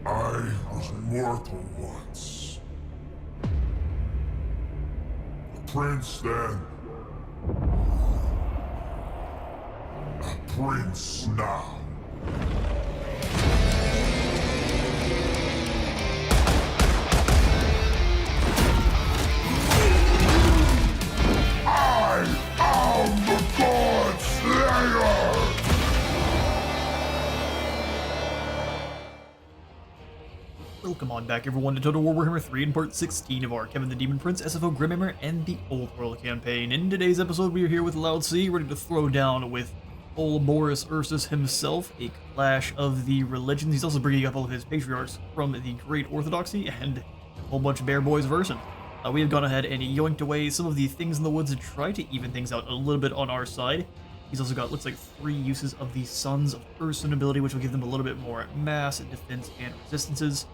I was mortal once. A prince then. A prince now. I am the God Slayer! Welcome on back everyone to Total War Warhammer 3 in part 16 of our Kevin the Daemon Prince, SFO Grimmhammer, and the Old World campaign. In today's episode we are here with Loud C, ready to throw down with old Boris Ursus himself, a clash of the religions. He's also bringing up all of his patriarchs from the Great Orthodoxy and a whole bunch of Bear Boys version. We have gone ahead and yoinked away some of the things in the woods to try to even things out a little bit on our side. He's also got, looks like, 3 uses of the Sons of Ursun ability, which will give them a little bit more mass, defense, and resistances.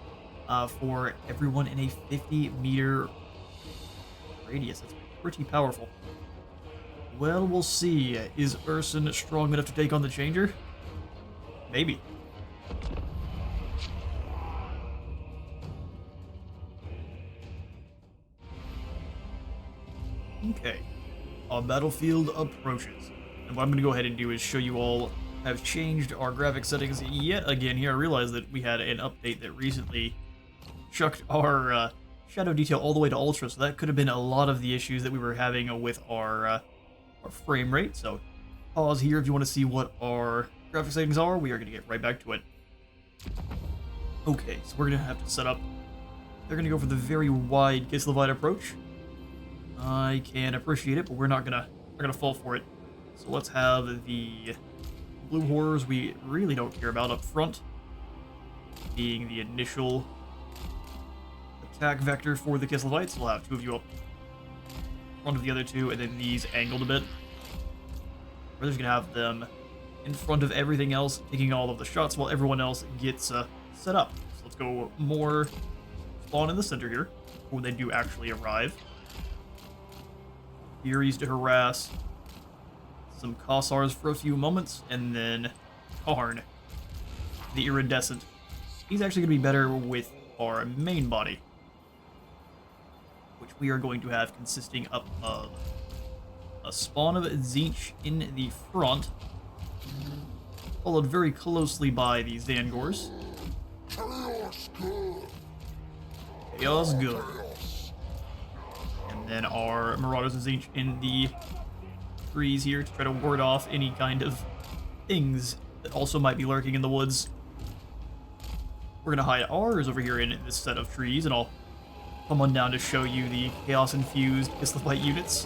For everyone in a 50-meter radius. That's pretty powerful. Well, we'll see. Is Ursun strong enough to take on the Changer? Maybe. Okay. Our battlefield approaches. And what I'm going to go ahead and do is show you all have changed our graphic settings yet again here. I realized that we had an update that recently chucked our shadow detail all the way to ultra, so that could have been a lot of the issues that we were having with our frame rate. So pause here if you want to see what our graphic settings are. We are going to get right back to it. Okay, so we're going to have to set up. They're going to go for the very wide Kislev approach. I can appreciate it, but we're not gonna fall for it. So let's have the blue horrors we really don't care about up front, being the initial attack vector for the Kislevites. We'll have 2 of you up front of the other 2, and then these angled a bit. We're just gonna have them in front of everything else, taking all of the shots while everyone else gets set up. So let's go more spawn in the center here when they do actually arrive. Furies to harass some Kossars for a few moments, and then Karn, the Iridescent. He's actually gonna be better with our main body, which we are going to have consisting up of a spawn of Tzeentch in the front, followed very closely by the Zangors. Chaos good. And then our Marauders and Tzeentch in the trees here to try to ward off any kind of things that also might be lurking in the woods. We're gonna hide ours over here in this set of trees, and I'll come on down to show you the chaos-infused Kislevite units.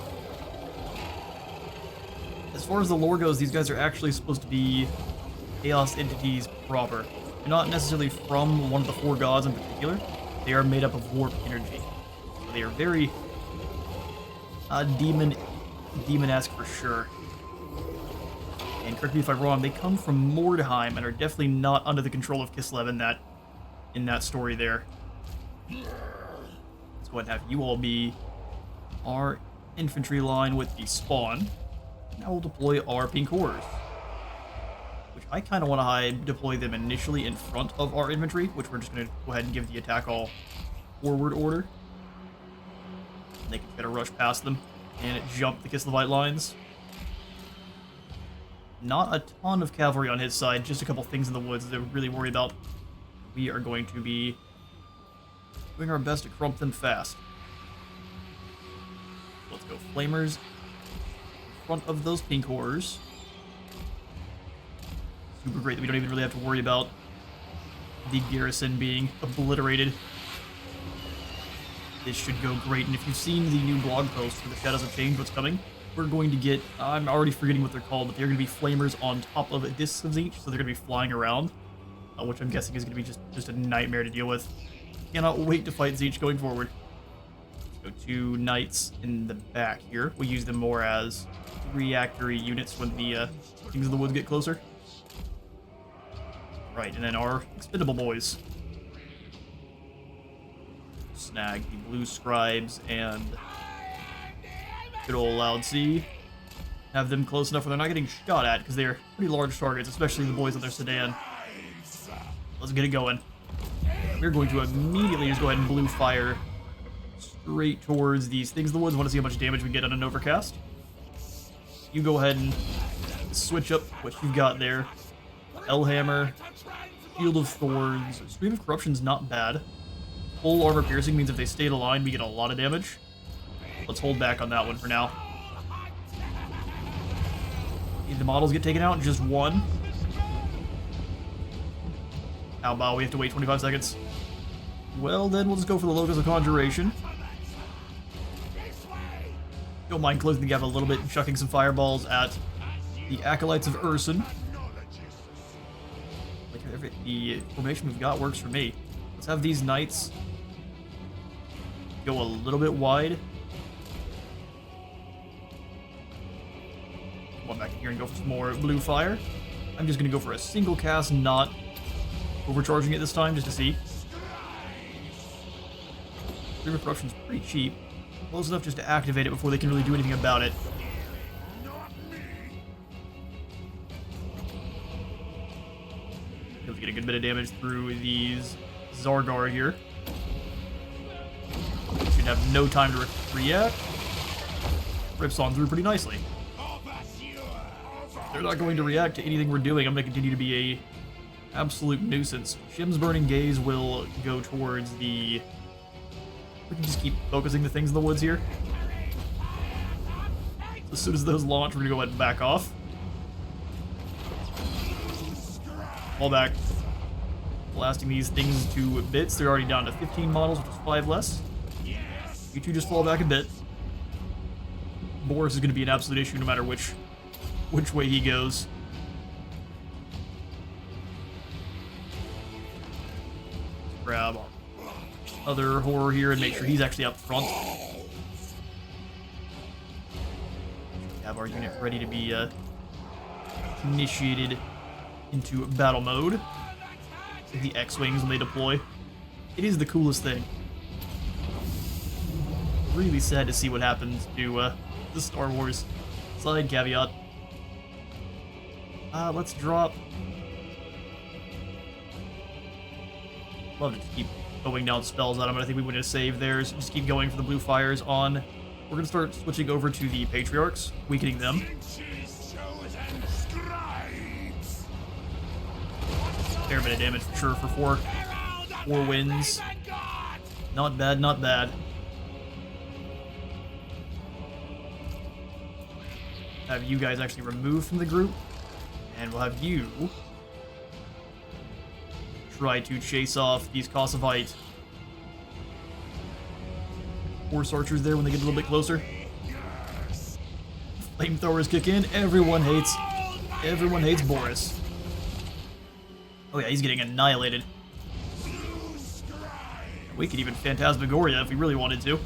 As far as the lore goes, these guys are actually supposed to be chaos entities proper. They're not necessarily from one of the 4 gods in particular. They are made up of warp energy. So they are very demon-esque for sure. And correct me if I'm wrong, they come from Mordheim and are definitely not under the control of Kislev in that story there. Let's go ahead and have you all be our infantry line with the spawn. Now we'll deploy our pink horrors, which I kind of want to deploy them initially in front of our infantry, which we're just going to go ahead and give the attack all forward order. And they can try to rush past them and jump the Kislevite lines. Not a ton of cavalry on his side, just a couple things in the woods that we're really worried about. We are going to be doing our best to crump them fast. Let's go Flamers in front of those pink horrors. Super great that we don't even really have to worry about the garrison being obliterated. This should go great, and if you've seen the new blog post for the Shadows of Change, what's coming, we're going to get, I'm already forgetting what they're called, but they're going to be flamers on top of discs of Tzeentch, so they're going to be flying around, which I'm guessing is going to be just a nightmare to deal with. Cannot wait to fight Tzeentch going forward. Let's go 2 knights in the back here. We'll use them more as reactory units when the things in the woods get closer. Right, and then our expendable boys. Snag the blue scribes and good old Loud C. Have them close enough where they're not getting shot at, because they're pretty large targets, especially the boys on their sedan. Let's get it going. We're going to immediately just go ahead and blue fire straight towards these things in the woods. Want to see how much damage we get on an overcast? You go ahead and switch up what you've got there. L-Hammer, Field of Thorns, Stream of Corruption's not bad. Full armor piercing means if they stayed aligned, we get a lot of damage. Let's hold back on that one for now. The models get taken out, just one. How about we have to wait 25 seconds? Well, then we'll just go for the Locus of Conjuration. Don't mind closing the gap a little bit and chucking some fireballs at the Acolytes of Urson. Like the formation we've got works for me. Let's have these knights go a little bit wide. Come on back in here and go for some more blue fire. I'm just going to go for a single cast, not overcharging it this time, just to see. Stream of Corruption's pretty cheap. Close enough just to activate it before they can really do anything about it. Able to get a good bit of damage through these Zargar here. Should have no time to react. Rips on through pretty nicely. They're not going to react to anything we're doing. I'm going to continue to be a absolute nuisance. Shim's Burning Gaze will go towards the... We can just keep focusing the things in the woods here. As soon as those launch, we're going to go ahead and back off. Fall back. Blasting these things to bits. They're already down to 15 models, which is 5 less. You two just fall back a bit. Boris is going to be an absolute issue no matter which way he goes. Grab other horror here and make sure he's actually up front. Have our unit ready to be initiated into battle mode. The X-Wings when they deploy. It is the coolest thing. Really sad to see what happens to the Star Wars. Side caveat. Let's drop. Love to keep going down spells at him, but I think we want to save theirs. Just keep going for the blue fires on. We're going to start switching over to the Patriarchs, weakening them. Fair bit of damage for sure for four wins. Not bad, not bad. Have you guys actually removed from the group, and we'll have you try to chase off these Kossovite horse archers there when they get a little bit closer. Flamethrowers kick in. Everyone hates Boris. Oh yeah, he's getting annihilated. We could even Phantasmagoria if we really wanted to.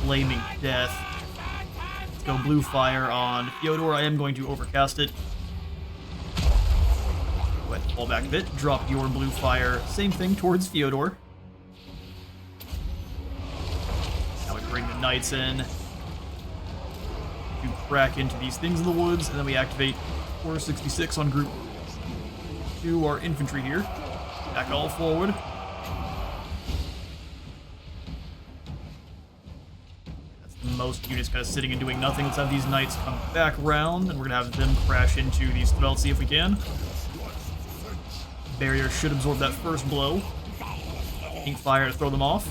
Flaming Death. Let's go blue fire on Fyodor. I am going to overcast it. Go ahead, fall back a bit. Drop your blue fire. Same thing towards Fyodor. Now we bring the knights in to crack into these things in the woods, and then we activate 466 on group 2, our infantry here. Back all forward. Most units kind of sitting and doing nothing. Let's have these knights come back around, and we're going to have them crash into these Threltsi if we can. Barrier should absorb that first blow. Ink fire to throw them off.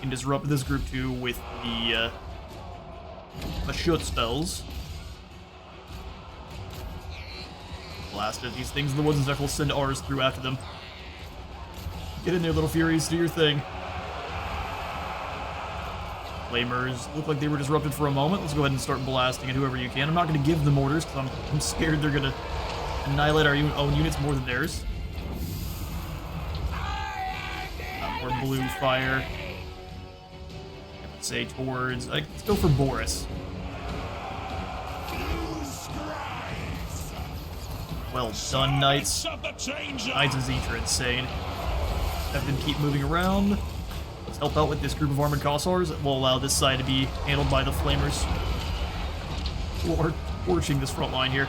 And disrupt this group too with the shoot spells. Blast at these things in the woods, and Zeph will send ours through after them. Get in there, little Furies, do your thing. Flamers look like they were disrupted for a moment. Let's go ahead and start blasting at whoever you can. I'm not going to give them orders because I'm scared they're going to annihilate our own units more than theirs. More blue fire. I would say towards... let's go for Boris. Well done, Knights. Knights of Zeech are insane. Have them keep moving around. Let's help out with this group of armored Kossars. We'll allow this side to be handled by the Flamers. are torching this front line here.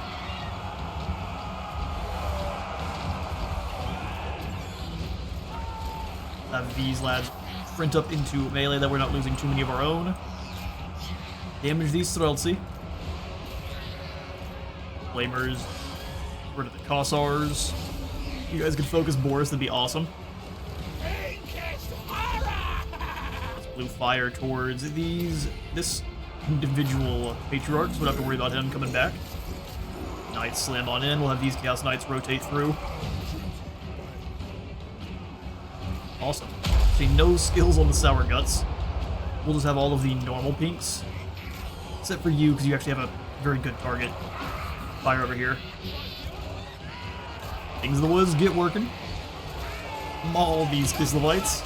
Have these lads sprint up into melee that we're not losing too many of our own. Damage these Streltsy. Flamers. Rid of the Kossars. You guys could focus Boris, that'd be awesome. Let's blue fire towards this individual patriarch, so we don't have to worry about him coming back. Knights slam on in, we'll have these Chaos Knights rotate through. Awesome. See, no skills on the Sour Guts. We'll just have all of the normal pinks. Except for you, because you actually have a very good target. Fire over here. Things in the woods, get working. Maul these Kislevites.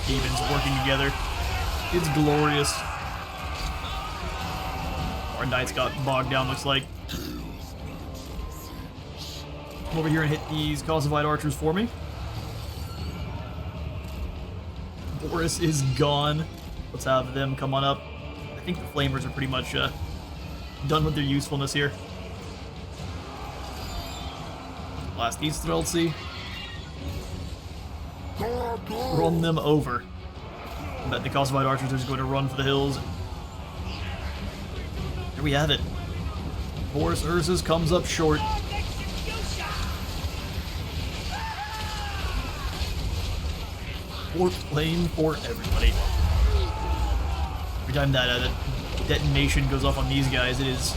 Demons working together. It's glorious. Our knights got bogged down, looks like. Come over here and hit these Kossovite archers for me. Boris is gone. Let's have them come on up. I think the flamers are pretty much done with their usefulness here. Blast these Streltsy. Run them over. I bet the Kossovite archers are just going to run for the hills. There we have it. Boris Ursus comes up short. Warp flame for everybody. Every time that detonation goes off on these guys, it is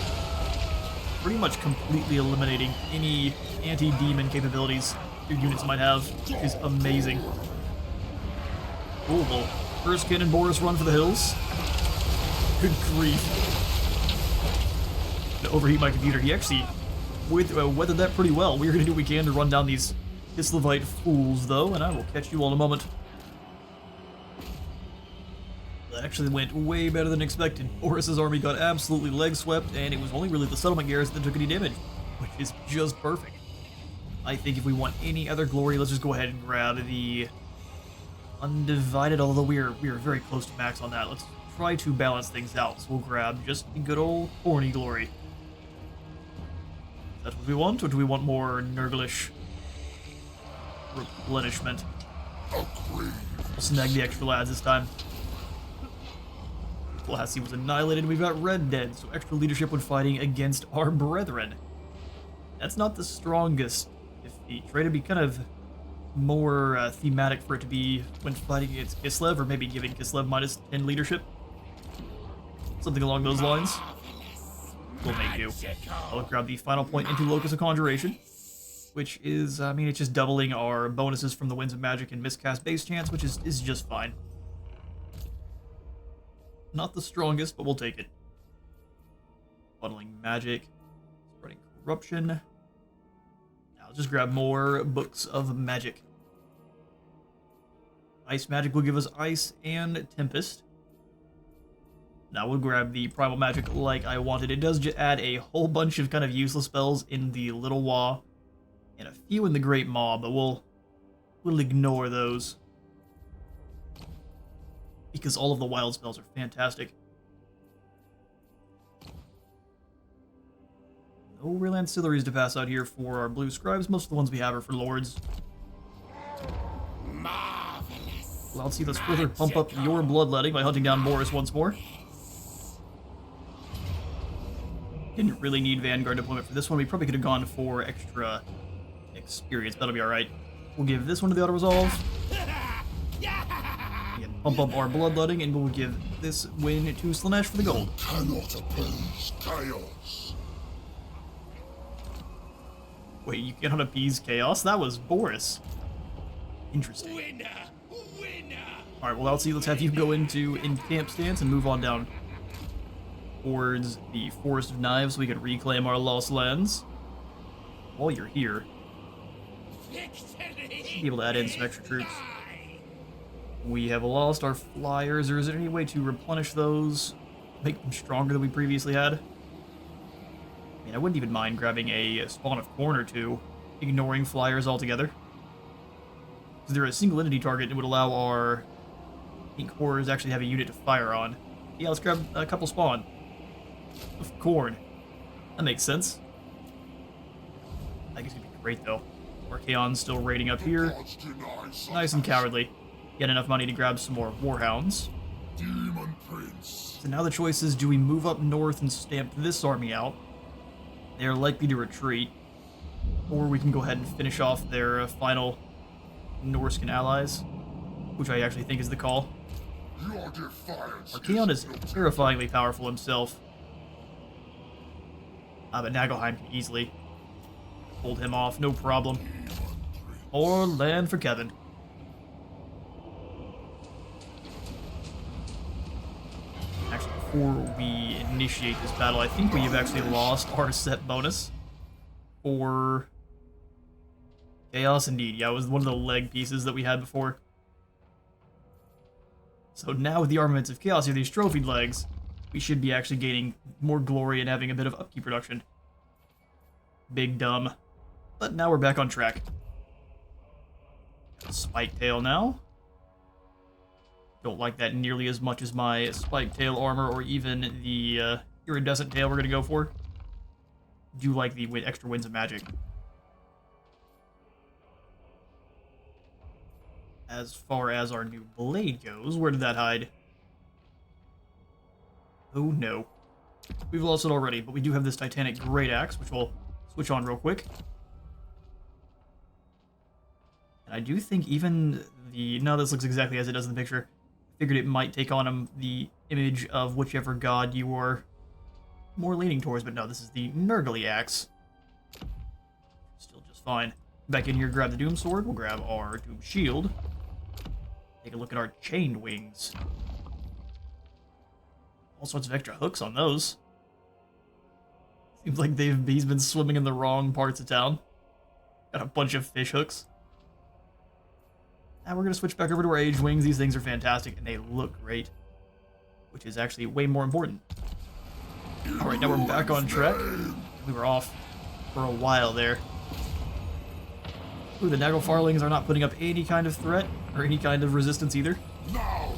pretty much completely eliminating any anti-demon capabilities your units might have, which is amazing. Cool. Well, Erskine and Boris run for the hills. Good grief. To overheat my computer. He actually weathered that pretty well. We're going to do what we can to run down these Kislevite fools, though, and I will catch you all in a moment. That actually went way better than expected. Boris's army got absolutely leg swept, and it was only really the settlement garrison that took any damage, which is just perfect. I think if we want any other glory, let's just go ahead and grab the Undivided, although we are very close to max on that. Let's try to balance things out, so we'll grab just the good old Horny Glory. That's what we want, or do we want more Nurglish replenishment? We'll snag the extra lads this time. Lassie was annihilated. We've got Red dead, so extra leadership when fighting against our brethren. That's not the strongest defeat. Try to be kind of more thematic for it to be when fighting against Kislev, or maybe giving Kislev minus 10 leadership. Something along those lines. We'll make do. I'll grab the final point into Locus of Conjuration, which is, I mean, it's just doubling our bonuses from the Winds of Magic and Miscast base chance, which is just fine. Not the strongest, but we'll take it. Funneling magic, spreading corruption. Now let's just grab more books of magic. Ice magic will give us ice and tempest. Now we'll grab the primal magic like I wanted. It does just add a whole bunch of kind of useless spells in the Little Wa and a few in the Great Maw, but we'll ignore those, because all of the wild spells are fantastic. No real ancillaries to pass out here for our blue scribes. Most of the ones we have are for lords. Marvelous. Well, let's see, let's further pump up your bloodletting by hunting down Boris once more. Didn't really need Vanguard deployment for this one. We probably could have gone for extra experience. That'll be alright. We'll give this one to the auto-resolve. Pump up our bloodletting, and we'll give this win to Slanesh for the gold. Cannot oppose chaos. Wait, you cannot appease chaos? That was Boris. Interesting. Winner! Alright, well, let's see. Let's have you go into in-camp stance and move on down towards the Forest of Knives so we can reclaim our lost lands. While you're here, should be able to add in some extra troops. We have lost our flyers, or is there any way to replenish those, make them stronger than we previously had? I mean, I wouldn't even mind grabbing a spawn of corn or two, ignoring flyers altogether. Because they're a single entity target, and it would allow our Pink horrors actually have a unit to fire on. Yeah, let's grab a couple spawn. Of corn. That makes sense. I think it's gonna be great though. Archaon's still raiding up here. Nice and cowardly. Get enough money to grab some more Warhounds. Demon Prince. So now the choice is, do we move up north and stamp this army out? They're likely to retreat. Or we can go ahead and finish off their final Norscan allies, which I actually think is the call. Your defiance. Archaon is terrifyingly powerful himself. But Nagelheim can easily hold him off, no problem. Or land for Kevin. Actually, before we initiate this battle, I think we have actually lost our set bonus for Chaos indeed. Yeah, it was one of the leg pieces that we had before. So now with the armaments of Chaos here, these trophied legs, we should be actually gaining more glory and having a bit of upkeep production. Big dumb. But now we're back on track. Spike tail now. Don't like that nearly as much as my spike tail armor or even the iridescent tail we're going to go for. Do like the extra winds of magic. As far as our new blade goes, where did that hide? Oh no. We've lost it already, but we do have this Titanic Great Axe, which we'll switch on real quick. And I do think even the... No, this looks exactly as it does in the picture. I figured it might take on the image of whichever god you are more leaning towards, but no, this is the Nurgly Axe. Still just fine. Back in here, grab the Doom Sword. We'll grab our Doom Shield. Take a look at our chained wings. All sorts of extra hooks on those. Seems like he's been swimming in the wrong parts of town. Got a bunch of fish hooks. Now we're going to switch back over to our Age Wings. These things are fantastic, and they look great. Which is actually way more important. Alright, now we're back on track. We were off for a while there. Ooh, the Nagelfarlings are not putting up any kind of threat, or any kind of resistance either.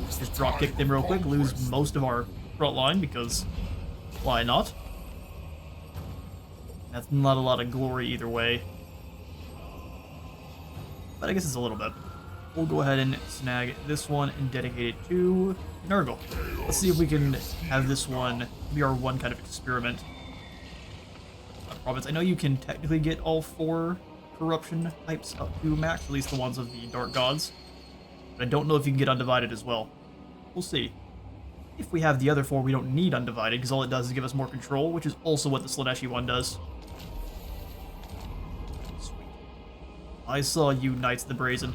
Just drop kick them real quick, lose most of our front line, because why not? That's not a lot of glory either way. But I guess it's a little bit. We'll go ahead and snag this one and dedicate it to Nurgle. Let's see if we can have this one be our one kind of experiment. Province. I know you can technically get all 4 corruption types up to max, at least the ones of the Dark Gods. But I don't know if you can get Undivided as well. We'll see. If we have the other 4, we don't need Undivided, because all it does is give us more control, which is also what the Slaneshi one does. Sweet. I saw you, Knights of the Brazen.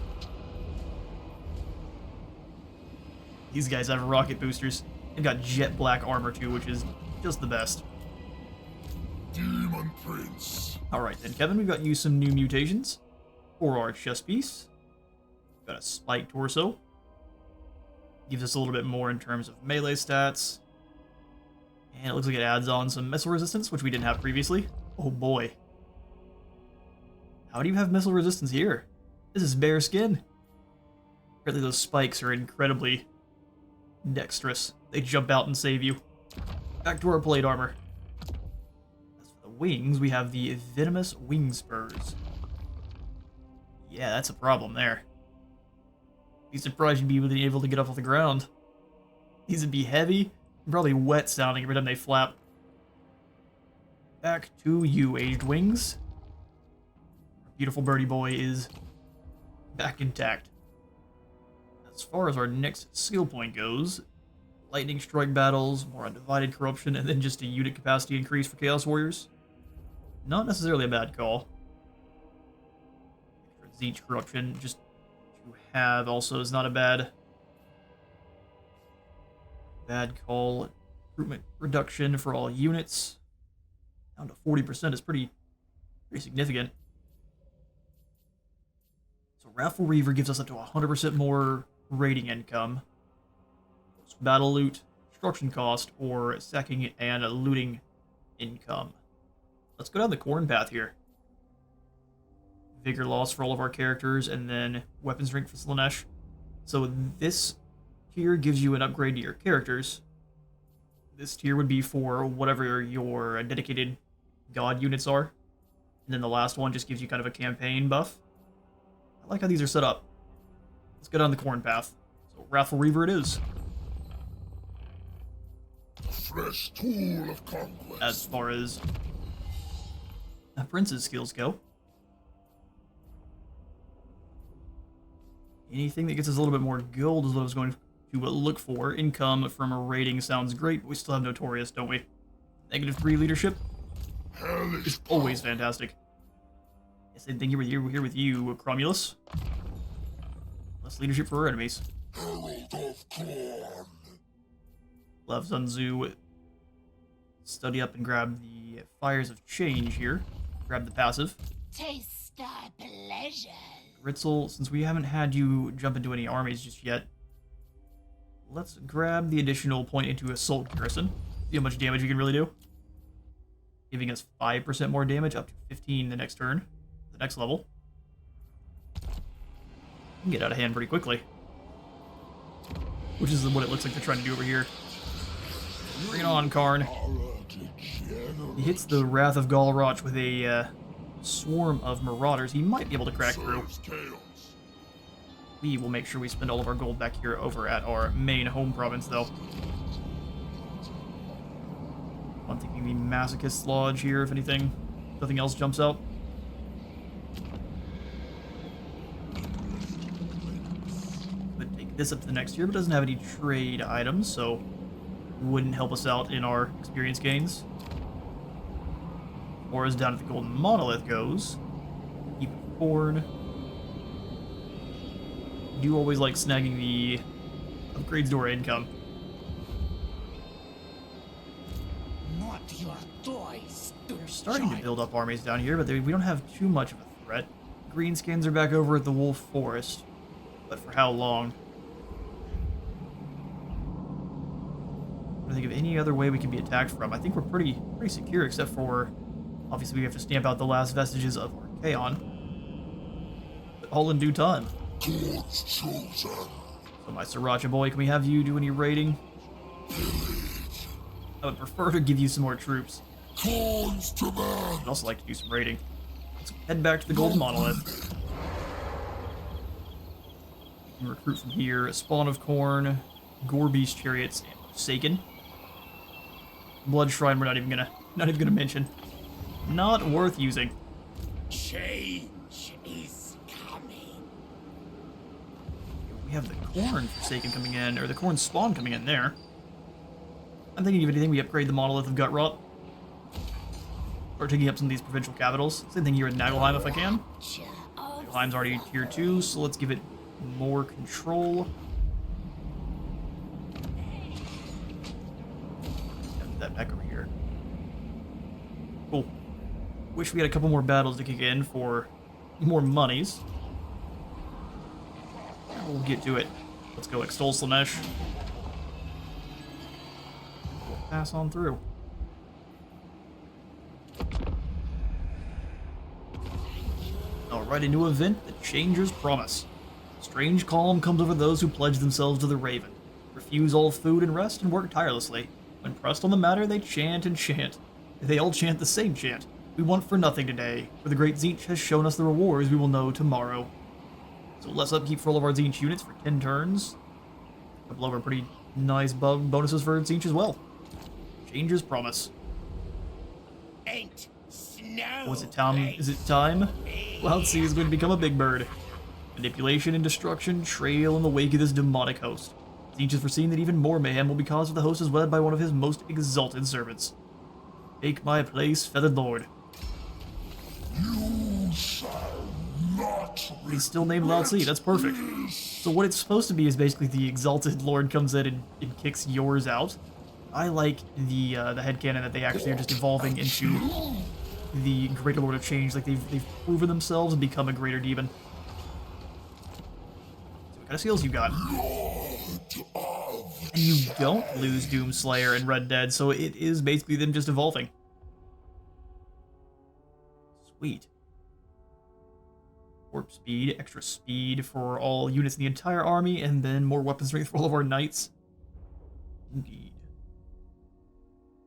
These guys have rocket boosters. They've got jet black armor too, which is just the best. Demon Prince. Alright then, Kevin, we've got you some new mutations for our chest piece. Got a spike torso. Gives us a little bit more in terms of melee stats. And it looks like it adds on some missile resistance, which we didn't have previously. Oh boy. How do you have missile resistance here? This is bare skin. Apparently those spikes are incredibly dexterous. They jump out and save you. Back to our plate armor. As for the wings, we have the venomous wing spurs. Yeah, that's a problem there. Be surprised you'd be able to get up off the ground. These would be heavy and probably wet sounding every time they flap. Back to you, Aged Wings. Our beautiful birdie boy is back intact. As far as our next skill point goes, lightning strike battles, more undivided corruption, and then just a unit capacity increase for Chaos Warriors. Not necessarily a bad call. Zeech corruption, just to have also is not a bad call. Recruitment reduction for all units down to 40% is pretty significant. So Raffle Reaver gives us up to 100% more raiding income, battle loot, destruction cost, or sacking and looting income. Let's go down the corn path here. Vigor loss for all of our characters, and then weapon strength for Slanesh. So this tier gives you an upgrade to your characters. This tier would be for whatever your dedicated god units are. And then the last one just gives you kind of a campaign buff. I like how these are set up. Let's go down the Corn path. So Wrathful Reaver it is. Fresh tool of conquest. As far as Prince's skills go. Anything that gets us a little bit more gold is what I was going to look for. Income from a rating sounds great, but we still have Notorious, don't we? -3 leadership is always fantastic. Same thing here with you, Cromulus. Less leadership for our enemies. Herald of Corn. Love Zunzu. Study up and grab the Fires of Change here. Grab the passive. Taste thy pleasure. Ritzel, since we haven't had you jump into any armies just yet, let's grab the additional point into Assault Garrison. See how much damage we can really do. Giving us 5% more damage, up to 15 the next turn. The next level. We can get out of hand pretty quickly. Which is what it looks like they're trying to do over here. Bring it on, Karn. He hits the Wrath of Galroch with a swarm of marauders. He might be able to crack through. We will make sure we spend all of our gold back here over at our main home province, though. I'm thinking the Masochist's Lodge here, if anything. Nothing else jumps out. Could take this up to the next year, but doesn't have any trade items, so wouldn't help us out in our experience gains. Or as down at the Golden Monolith goes, keep Corn. Do always like snagging the upgrades to our income. Not your toys. We're starting to build up armies down here, but we don't have too much of a threat. Greenskins are back over at the Wolf Forest, but for how long? I don't think of any other way we can be attacked from. I think we're pretty secure, except for obviously we have to stamp out the last vestiges of Archaon. But all in due time. God's chosen. So my Sriracha boy, can we have you do any raiding? I would prefer to give you some more troops. Corn's demand. I'd also like to do some raiding. Let's head back to the Golden Monolith. We can recruit from here. Spawn of Corn, Gorebeast Chariots, and Forsaken. Blood Shrine we're not even gonna mention. Not worth using. Change is coming. We have the Corn Forsaken coming in, or the Corn Spawn coming in there. I'm thinking if anything, we upgrade the Monolith of Gutrot. Or taking up some of these provincial capitals. Same thing here in Nagelheim if I can. Nagelheim's already tier 2, so let's give it more control. Get that back over here. Cool. Wish we had a couple more battles to kick in for more monies. We'll get to it. Let's go Extol Slanesh. We'll pass on through. Alright, a new event that changes promise. Strange calm comes over those who pledge themselves to the Raven, refuse all food and rest, and work tirelessly. When pressed on the matter, they chant and chant. They all chant the same chant. We want for nothing today, for the great Tzeentch has shown us the rewards we will know tomorrow. So less upkeep for all of our Tzeentch units for 10 turns. A couple of our pretty nice bonuses for Tzeentch as well. Changes promise. Ain't snow. Was it time? Is it time? Laozi is going to become a big bird. Manipulation and destruction trail in the wake of this demonic host. Tzeentch has foreseen that even more mayhem will be caused if the host is led by one of his most exalted servants. Take my place, feathered lord. You shall not. He's still named Laozi, that's perfect. So what it's supposed to be is basically the exalted lord comes in and kicks yours out. I like the headcanon that they actually are just evolving into the Greater Lord of Change, like they've proven themselves and become a greater demon. So what kind of skills you got? And you don't lose Doomslayer and Red Dead, so it is basically them just evolving. Sweet. Warp speed, extra speed for all units in the entire army, and then more weapon strength for all of our knights. Indeed.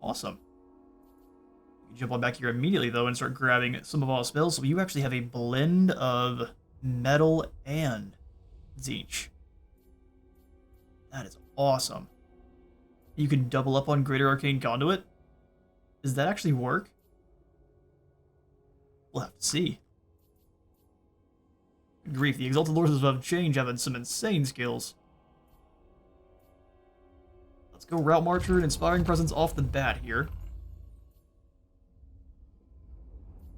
Awesome. You jump on back here immediately, though, and start grabbing some of all spells. So you actually have a blend of metal and Tzeentch. That is awesome. You can double up on Greater Arcane Conduit. Does that actually work? We'll have to see. Good grief, the Exalted Lords of Change have some insane skills. Let's go Route Marcher and Inspiring Presence off the bat here.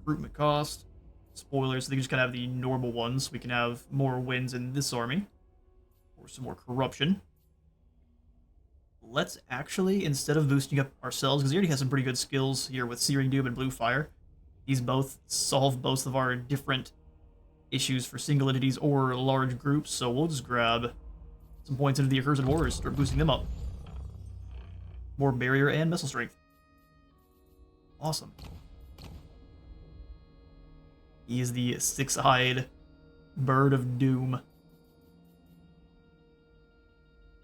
Recruitment cost. Spoilers, so they just kind of have the normal ones. We can have more wins in this army. Or some more corruption. Let's actually, instead of boosting up ourselves, because he already has some pretty good skills here with Searing Doom and Blue Fire, these both solve both of our different issues for single entities or large groups, so we'll just grab some points into the Accursed Horrors, start boosting them up. More barrier and missile strength. Awesome. He is the six-eyed bird of doom.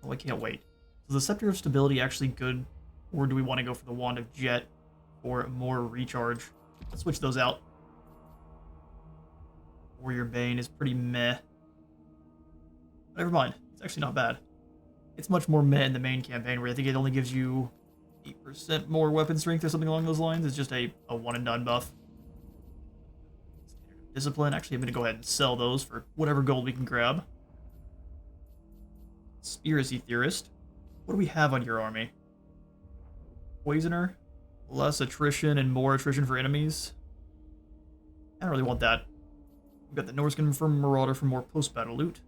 Oh, I can't wait. Is the Scepter of Stability actually good, or do we want to go for the Wand of Jet for more recharge? Let's switch those out. Warrior Bane is pretty meh. Never mind, it's actually not bad. It's much more meh in the main campaign, where I think it only gives you 8% more weapon strength or something along those lines. It's just a one-and-done buff. Discipline, actually I'm going to go ahead and sell those for whatever gold we can grab. Conspiracy Theorist. What do we have on your army? Poisoner? Less attrition and more attrition for enemies? I don't really want that. We've got the Norscan from Marauder for more post-battle loot.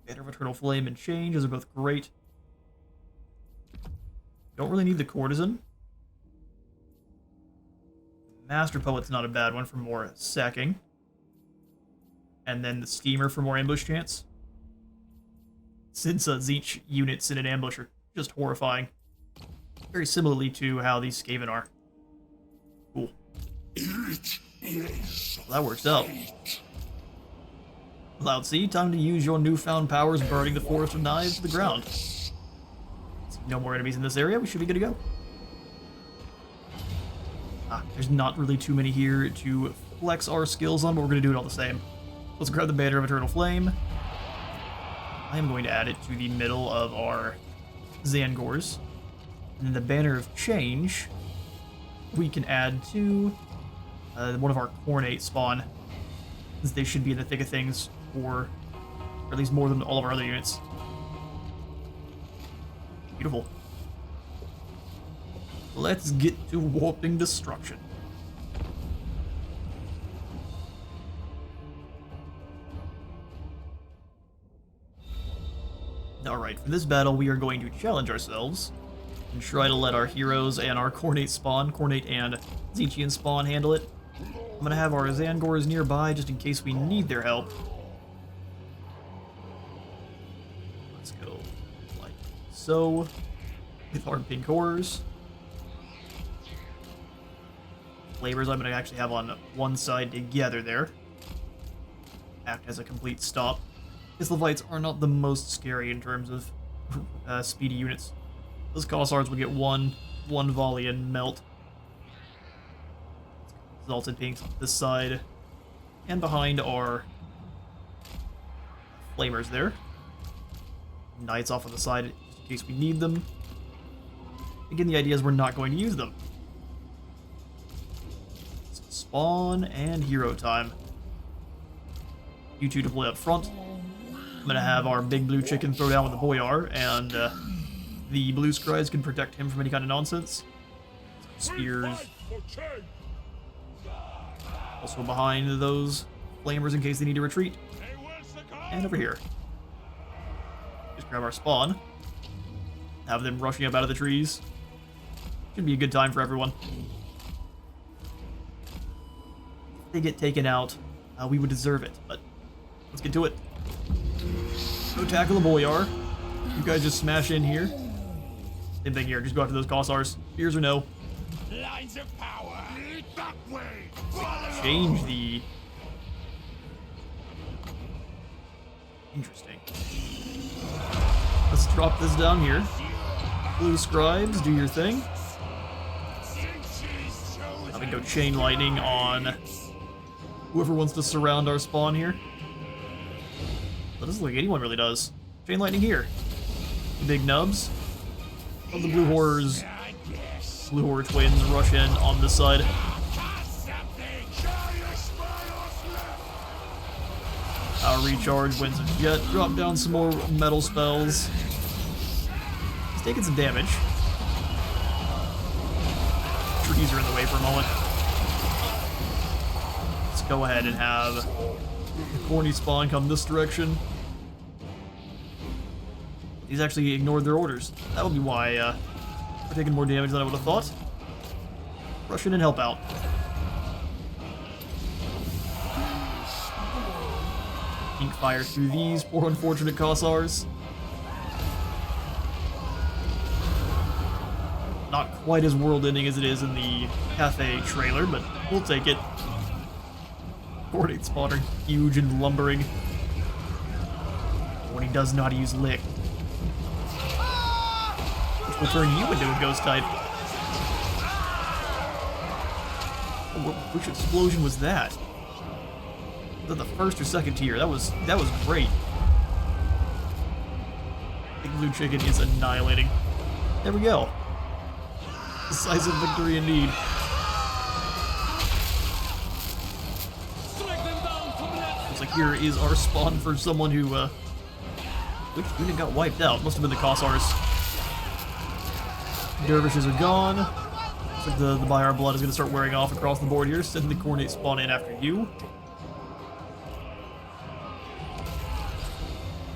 Banner of Eternal Flame and Change, those are both great. Don't really need the Courtesan. Master Poet's not a bad one for more sacking. And then the Schemer for more ambush chance. Since Tzeentch units in an ambush are just horrifying. Very similarly to how these Skaven are. Cool. Well, that works out. Loud Sea, time to use your newfound powers burning the Forest of Knives to the ground. No more enemies in this area, we should be good to go. There's not really too many here to flex our skills on, but we're going to do it all the same. Let's grab the Banner of Eternal Flame. I am going to add it to the middle of our Zangors. And then the Banner of Change, we can add to one of our Cornate spawn, since they should be in the thick of things for at least more than all of our other units. Beautiful. Let's get to warping destruction. Alright, for this battle we are going to challenge ourselves and try to let our heroes and our Cornate and Tzeentchian spawn handle it. I'm going to have our Zangors nearby just in case we need their help. Let's go like so with our pink horrors. Flavors I'm going to actually have on one side together there. Act as a complete stop. Because Levites are not the most scary in terms of speedy units. Those Cossards will get one volley and melt. Exalted Pinks on this side. And behind are Flamers there. Knights off on the side in case we need them. Again, the idea is we're not going to use them. So spawn and hero time. You two deploy up front. I'm going to have our big blue chicken throw down with the Boyar, and the blue scribes can protect him from any kind of nonsense. Spears. Also behind those flamers in case they need to retreat. And over here. Just grab our spawn. Have them rushing up out of the trees. Should be a good time for everyone. If they get taken out, we would deserve it, but let's get to it. Go tackle the Boyar. You guys just smash in here. Same thing here, just go after those Cossars. Spears or no. Lines of power. That way. Change the Interesting. Let's drop this down here. Blue scribes, do your thing. I'm gonna go chain lightning on whoever wants to surround our spawn here. That doesn't look like anyone really does. Chain lightning here. The big nubs. Of the blue horrors. Blue horror twins rush in on this side. Our recharge, winds of jet, drop down some more metal spells. He's taking some damage. Trees are in the way for a moment. Let's go ahead and have the corny spawn come this direction. He's actually ignored their orders. That would be why we're taking more damage than I would have thought. Rush in and help out. Ink fire through these poor unfortunate Kossars. Not quite as world-ending as it is in the cafe trailer, but we'll take it. Coordinate spawner, huge and lumbering. When he does know how to use lick. Which will turn you into a ghost type. Oh, which explosion was that? Was that the first or second tier? That was great. Big blue chicken is annihilating. There we go. Decisive victory indeed. Looks like here is our spawn for someone who, which unit got wiped out? Must have been the Kossars. Dervishes are gone. Looks like the By Our Blood is going to start wearing off across the board here. Send the coordinate spawn in after you.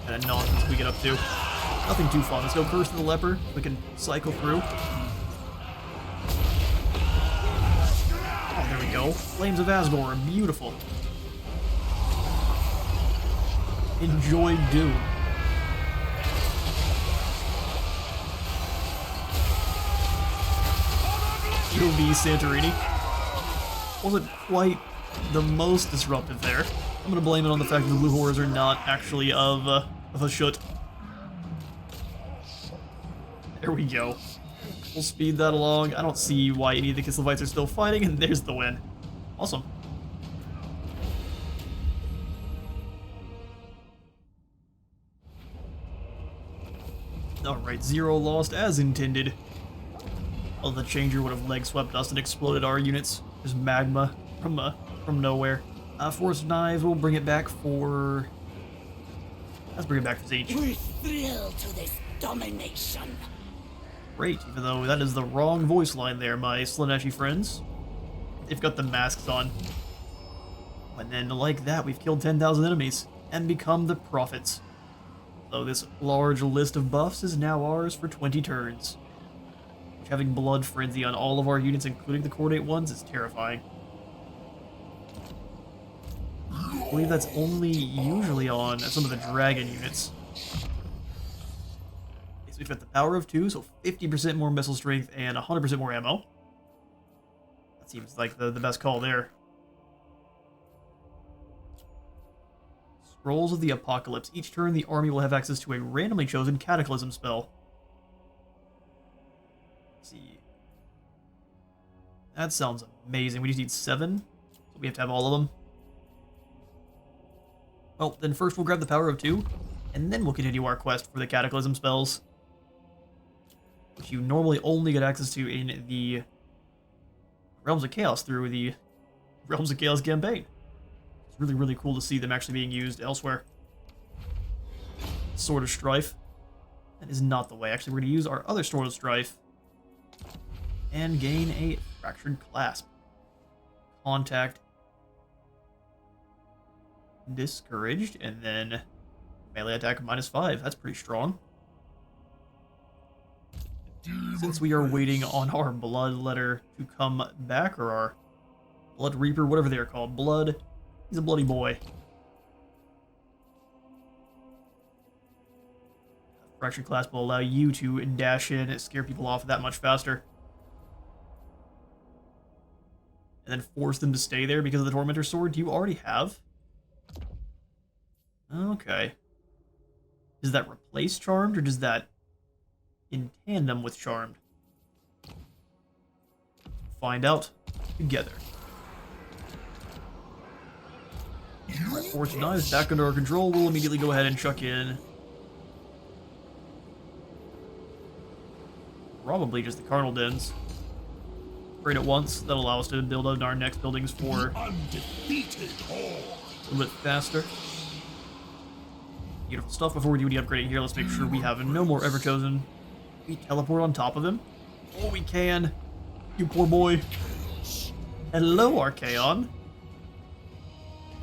Kind of nonsense we get up to. Nothing too fun. Let's go Curse of the Leper. We can cycle through. Oh, there we go. Flames of Asgore. Beautiful. Enjoy Doom. POV Santorini. Wasn't quite the most disruptive there. I'm gonna blame it on the fact that the blue horrors are not actually of a shoot. There we go. We'll speed that along. I don't see why any of the Kislevites are still fighting, and there's the win. Awesome. Alright, 0 lost as intended. Oh, the changer would have leg swept us and exploded our units. There's magma from nowhere. Force Knives, we'll bring it back for... Let's bring it back for Siege. We're thrilled to this domination. Great, even though that is the wrong voice line there, my Slaneshi friends. They've got the masks on. And then, like that, we've killed 10,000 enemies and become the prophets. So this large list of buffs is now ours for 20 turns. Which, having Blood Frenzy on all of our units, including the Coordinate ones, is terrifying. I believe that's only usually on some of the Dragon units. So we've got the power of 2, so 50% more missile strength and 100% more ammo. That seems like the best call there. Scrolls of the Apocalypse. Each turn, the army will have access to a randomly chosen Cataclysm spell. Let's see. That sounds amazing. We just need 7, so we have to have all of them. Well, then first we'll grab the power of 2, and then we'll continue our quest for the Cataclysm spells, which you normally only get access to in the Realms of Chaos through the Realms of Chaos campaign. It's really, really cool to see them actually being used elsewhere. Sword of Strife. That is not the way. Actually, we're going to use our other Sword of Strife and gain a Fractured Clasp. Contact. Discouraged, and then melee attack of -5. That's pretty strong. Since we are waiting on our Blood Letter to come back, or our Blood Reaper, whatever they're called, Blood, he's a bloody boy. Fractured Clasp will allow you to dash in and scare people off that much faster. And then force them to stay there because of the Tormentor Sword you already have. Okay. Does that replace Charmed, or does that in tandem with Charmed? Find out together. Fortune 9 is back under our control. We'll immediately go ahead and chuck in probably just the Carnal Dens. Right at once. That'll allow us to build out our next buildings for a little bit faster. Beautiful stuff. Before we do any upgrading here, let's make sure we have no more Everchosen. We teleport on top of him. Oh, we can. You poor boy. Hello, Archaon.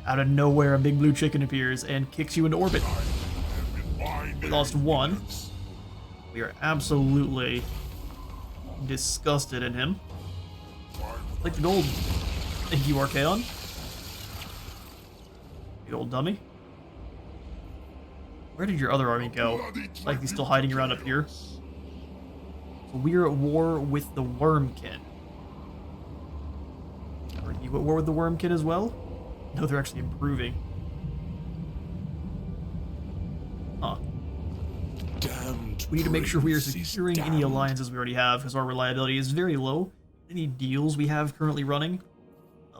Out of nowhere, a big blue chicken appears and kicks you into orbit. We lost one. We are absolutely disgusted in him. Like the gold. Thank you, Archaon. The old dummy. Where did your other army go? Like he's still hiding around up here. So we're at war with the Wormkin. Are you at war with the Wormkin as well? No, they're actually improving. Huh. We need to make sure we are securing any alliances we already have, because our reliability is very low. Any deals we have currently running,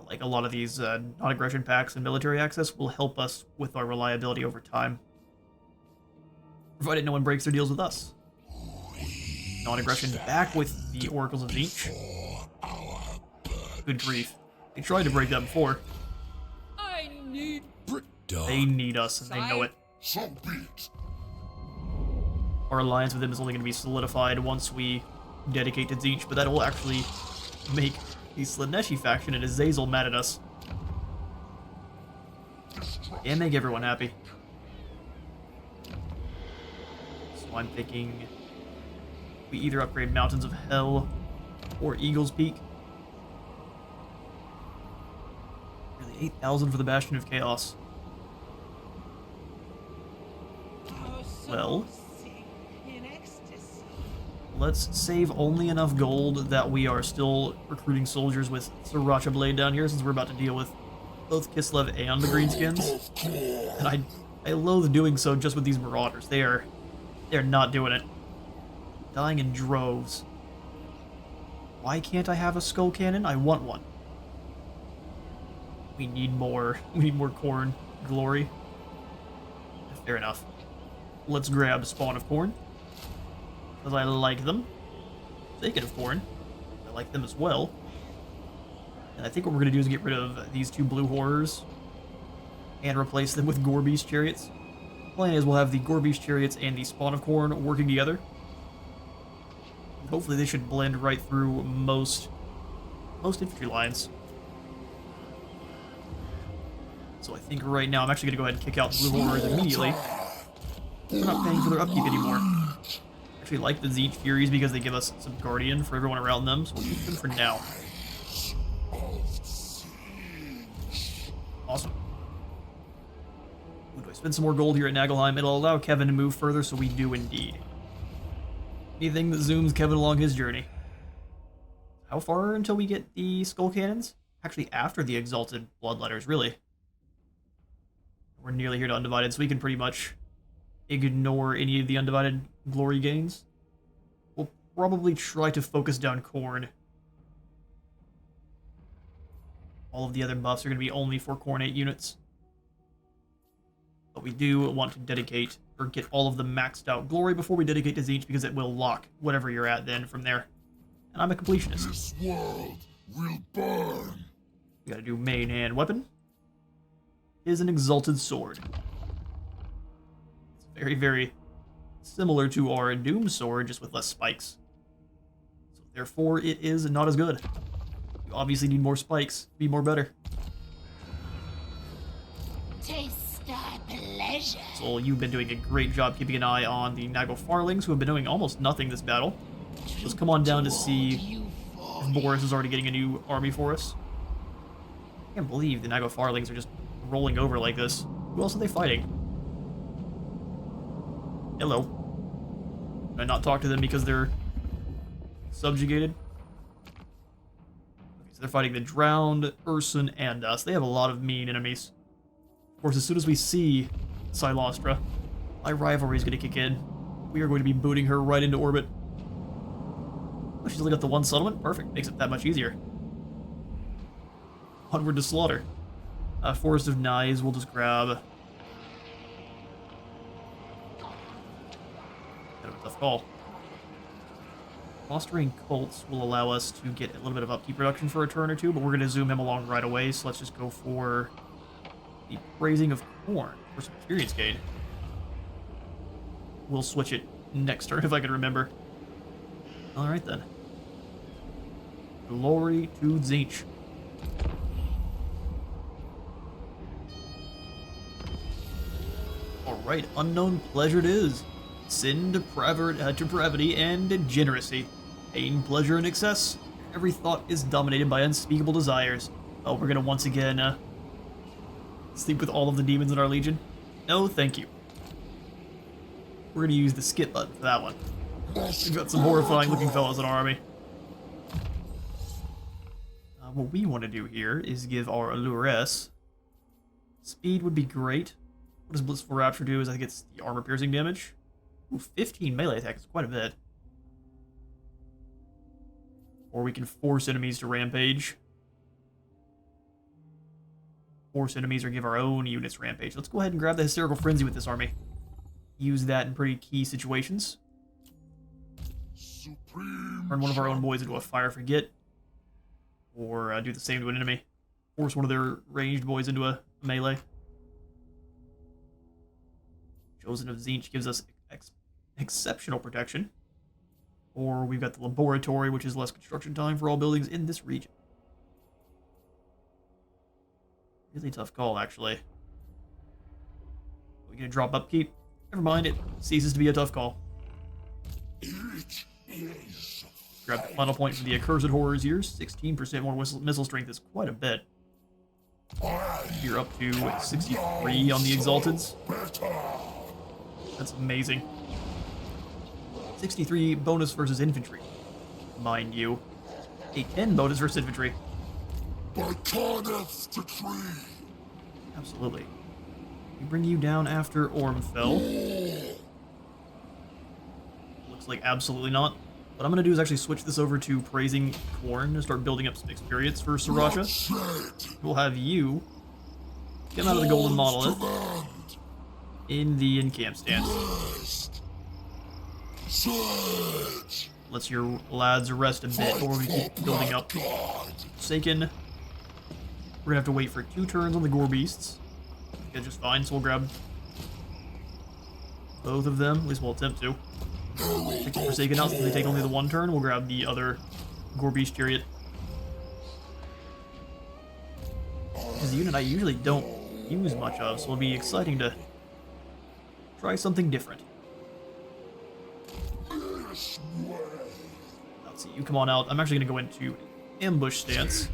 like a lot of these non-aggression pacts and military access, will help us with our reliability over time. Provided no one breaks their deals with us. Non-aggression back with the Oracles of Tzeentch. Good grief. They tried to break that before. They need us, and they know it. So be it. Our alliance with them is only going to be solidified once we dedicate to Tzeentch, but that will actually make the Slaneshi faction and Azazel mad at us. And make everyone happy. So I'm thinking we either upgrade Mountains of Hell or Eagle's Peak. Really, 8,000 for the Bastion of Chaos. Well, let's save only enough gold that we are still recruiting soldiers with Sriracha Blade down here, since we're about to deal with both Kislev and the Greenskins. And I loathe doing so just with these Marauders. They're not doing it. Dying in droves. Why can't I have a Skull Cannon? I want one. We need more corn glory. Fair enough. Let's grab Spawn of Corn, because I like them. Thicket of Corn, I like them as well. And I think what we're going to do is get rid of these two blue horrors and replace them with Gorbeast chariots. The plan is we'll have the Gorbeast chariots and the Spawn of Corn working together. And hopefully they should blend right through most infantry lines. So I think right now I'm actually going to go ahead and kick out the blue horrors immediately. We're not paying for their upkeep anymore. I actually like the Tzeentch Furies because they give us some Guardian for everyone around them, so we'll keep them for now. Awesome. Ooh, do I spend some more gold here at Nagelheim? It'll allow Kevin to move further, so we do indeed. Anything that zooms Kevin along his journey. How far until we get the Skull Cannons? Actually, after the Exalted Bloodletters, really. We're nearly here to Undivided, so we can pretty much ignore any of the Undivided glory gains. We'll probably try to focus down Corn. All of the other buffs are going to be only for Cornate units. But we do want to dedicate, or get all of the maxed out glory before we dedicate to Tzeentch, because it will lock whatever you're at then from there. And I'm a completionist. This world will burn. We gotta do main and weapon. Is an Exalted Sword. It's very, very similar to our Doom Sword, just with less spikes. So therefore, it is not as good. You obviously need more spikes to be more better. Taste thy pleasure. So you've been doing a great job keeping an eye on the Nagel Farlings, who have been doing almost nothing this battle. Let's come on down to see if Boris is already getting a new army for us. I can't believe the Nagel Farlings are just rolling over like this. Who else are they fighting? Hello. Can I not talk to them because they're subjugated? Okay, so they're fighting the Drowned, Ursun, and us. They have a lot of mean enemies. Of course, as soon as we see Silostra, My rivalry is going to kick in. We are going to be booting her right into orbit. Oh, she's only got the one settlement? Perfect. Makes it that much easier. Onward to slaughter. Forest of Knives, we'll just grab. Kind of a tough call. Fostering Colts will allow us to get a little bit of upkeep reduction for a turn or two, but we're going to zoom him along right away, so let's just go for the Praising of Corn for some experience gain. We'll switch it next turn if I can remember. Alright then. Glory to Tzeentch. Alright, unknown pleasure it is. Sin, depravity, and degeneracy. Pain, pleasure, and excess. Every thought is dominated by unspeakable desires. Oh, we're gonna once again, sleep with all of the demons in our legion? No, thank you. We're gonna use the skip button for that one. We've got some horrifying looking fellows in our army. What we want to do here is give our Alluress. Speed would be great. What does Blissful Rapture do? Is I think it's the armor piercing damage. Ooh, 15 melee attack is quite a bit. Or we can force enemies to rampage. Force enemies or give our own units rampage. Let's go ahead and grab the Hysterical Frenzy with this army. Use that in pretty key situations. Turn one of our own boys into a Fire Forget. Or do the same to an enemy. Force one of their ranged boys into a melee. Chosen of Tzeentch gives us exceptional protection. Or we've got the Laboratory, which is less construction time for all buildings in this region. Really tough call, actually. Are we going to drop upkeep? Never mind, it ceases to be a tough call. Grab the final point for the Accursed Horrors here. 16% more missile strength is quite a bit. You're up to 63 on the Exalteds. That's amazing. 63 bonus versus infantry. Mind you. A 10 bonus versus infantry. Absolutely. We bring you down after Ormfell. Looks like absolutely not. What I'm going to do is actually switch this over to Praising Corn and start building up some experience for Sriracha. We'll have you come out of the Golden Monolith in the in-camp stance. Let your lads rest a bit before we keep building up. Forsaken. We're going to have to wait for 2 turns on the Gore Beasts. Yeah, just fine, so we'll grab both of them. At least we'll attempt to. Take the Forsaken out, since they take only the 1 turn. We'll grab the other Gore Beast Chariot. This is a unit I usually don't use much of, so it'll be exciting to try something different. Let's see, you come on out. I'm actually going to go into ambush stance.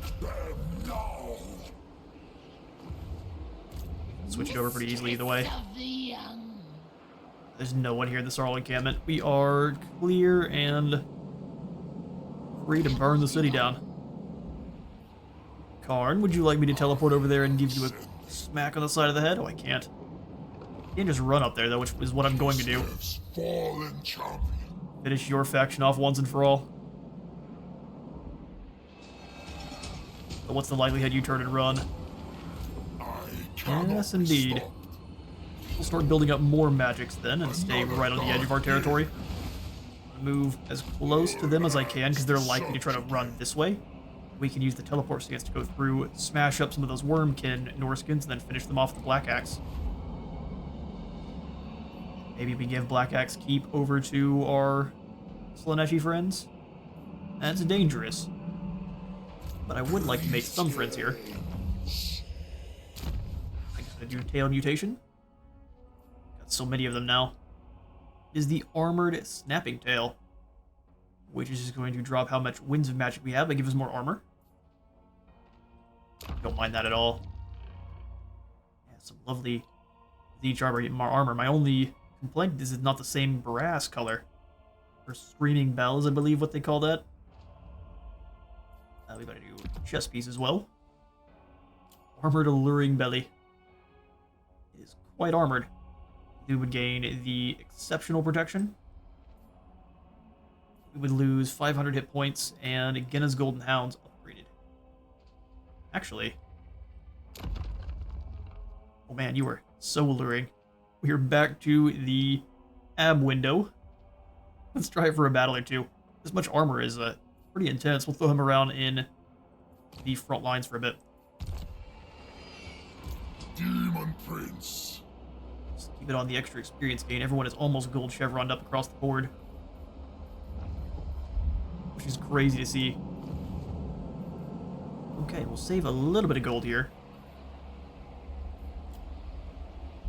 Switch it over pretty easily either way. There's no one here in the Sarl encampment. We are clear and free to burn the city down. Karn, would you like me to teleport over there and give you a smack on the side of the head? Oh, I can't. You can't just run up there, though, which is what I'm going to do. Finish your faction off once and for all. But what's the likelihood you turn and run? Yes, indeed. We'll start building up more magics then and stay right on the edge of our territory. Move as close to them as I can because they're likely to try to run this way. We can use the teleport stance to go through, smash up some of those Wormkin Norskins, and then finish them off with the Black Axe. Maybe we give Black Axe keep over to our Slaneshi friends. That's dangerous. But I would like to make some friends here. I gotta do Tail Mutation. Got so many of them now. Is the Armored Snapping Tail, which is just going to drop how much Winds of Magic we have, but give us more armor. Don't mind that at all. Yeah, some lovely Tzeentch armor. My only complaint is it's not the same brass color. Or Screaming Bells, I believe what they call that. We gotta do chest piece as well. Armored Alluring Belly. It is quite armored. We would gain the exceptional protection. We would lose 500 hit points, and Genna's Golden Hounds upgraded. Actually, oh man, you were so alluring. We are back to the ab window. Let's try it for a battle or two. This much armor is pretty intense. We'll throw him around in the front lines for a bit. Daemon Prince. Just keep it on the extra experience gain. Everyone is almost gold chevroned up across the board, which is crazy to see. Okay, we'll save a little bit of gold here.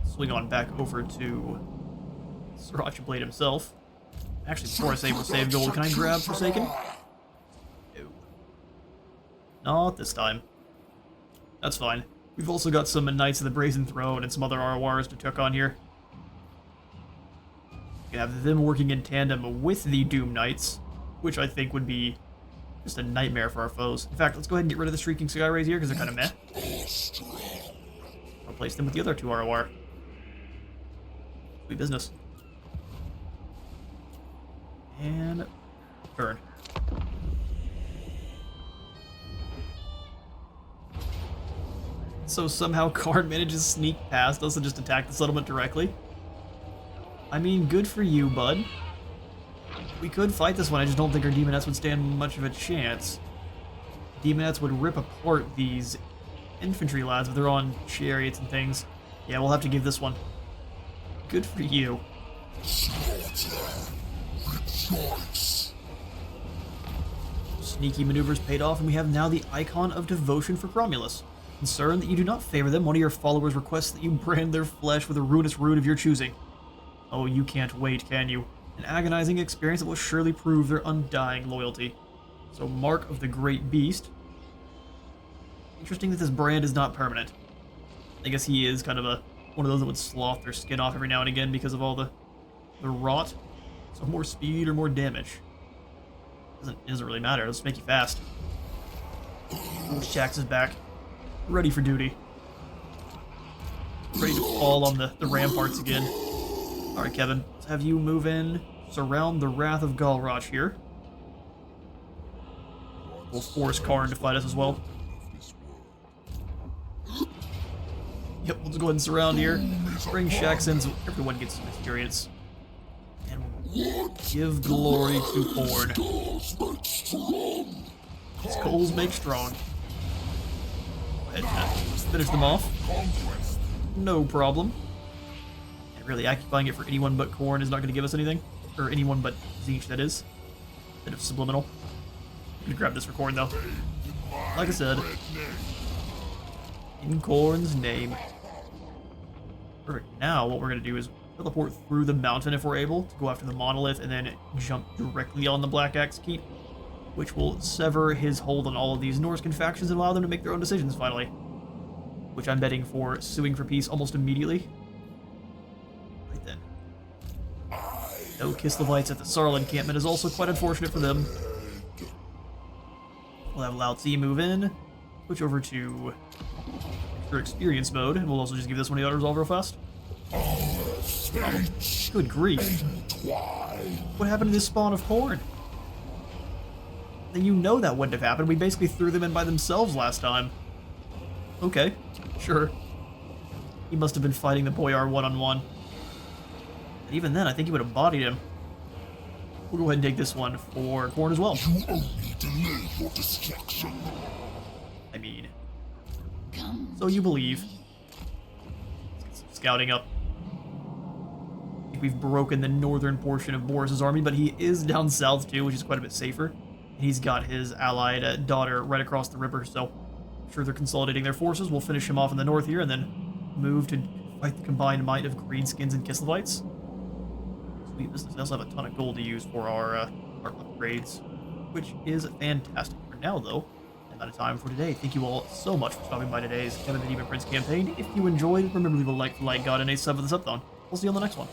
Swing on back over to Sriracha Blade himself. Actually, before I say we'll save gold, can I grab Forsaken? No. Not this time. That's fine. We've also got some Knights of the Brazen Throne and some other RORs to tuck on here. We have them working in tandem with the Doom Knights, which I think would be just a nightmare for our foes. In fact, let's go ahead and get rid of the Shrieking Skyrays here, because they're kind of meh. Replace them with the other two ROR. Sweet business. And turn. So somehow Karn manages to sneak past us and just attack the settlement directly. I mean, good for you, bud. We could fight this one, I just don't think our Demonettes would stand much of a chance. Demonettes would rip apart these infantry lads if they're on chariots and things. Yeah, we'll have to give this one. Good for you. Slaughter. Rejoice. Sneaky maneuvers paid off, and we have now the icon of devotion for Cromulus. Concerned that you do not favor them, one of your followers requests that you brand their flesh with a ruinous rune of your choosing. Oh, you can't wait, can you? An agonizing experience that will surely prove their undying loyalty. So, Mark of the Great Beast. Interesting that this brand is not permanent. I guess he is kind of one of those that would slough their skin off every now and again because of all the rot. So more speed or more damage. Doesn't really matter. Let's make you fast. Shax is back. Ready for duty. Ready to fall on the ramparts again. Alright, Kevin. Let's have you move in. Surround the Wrath of Galroch here. We'll force Karn to fight us as well. Yep, we'll just go ahead and surround here. Bring Shax in so everyone gets some experience. And we'll give glory to Horde. Skulls make strong. Go ahead and finish them off. No problem. And really, occupying it for anyone but Khorne is not going to give us anything. Or anyone but Tzeentch, that is. Bit of subliminal. I'm going to grab this for Khorne, though. Like I said, in Khorne's name. Perfect. Now, what we're going to do is teleport through the mountain if we're able to go after the monolith and then jump directly on the Black Axe Keep, which will sever his hold on all of these Norscan factions and allow them to make their own decisions finally. Which I'm betting for suing for peace almost immediately. Right then. No Kislevites at the Sarl encampment is also quite unfortunate for them. We'll have Lao Tzu move in, switch over to extra experience mode, and we'll also just give this one the auto-resolve real fast. Good grief. What happened to this spawn of Khorne? Then you know that wouldn't have happened. We basically threw them in by themselves last time. Okay, sure. He must have been fighting the Boyar one-on-one. But even then, I think he would have bodied him. We'll go ahead and take this one for Khorne as well. You only delay your destruction. I mean, so you believe. Let's get some scouting up. I think we've broken the northern portion of Boris's army, but he is down south too, which is quite a bit safer. And he's got his allied daughter right across the river, so I'm sure they're consolidating their forces. We'll finish him off in the north here and then move to fight the combined might of Greenskins and Kislevites. Sweet business. We also have a ton of gold to use for our upgrades, which is fantastic. For now, though, I'm out of time for today. Thank you all so much for stopping by today's Kevin the Daemon Prince campaign. If you enjoyed, remember to leave a like for Light God and a sub for the subathon. We'll see you on the next one.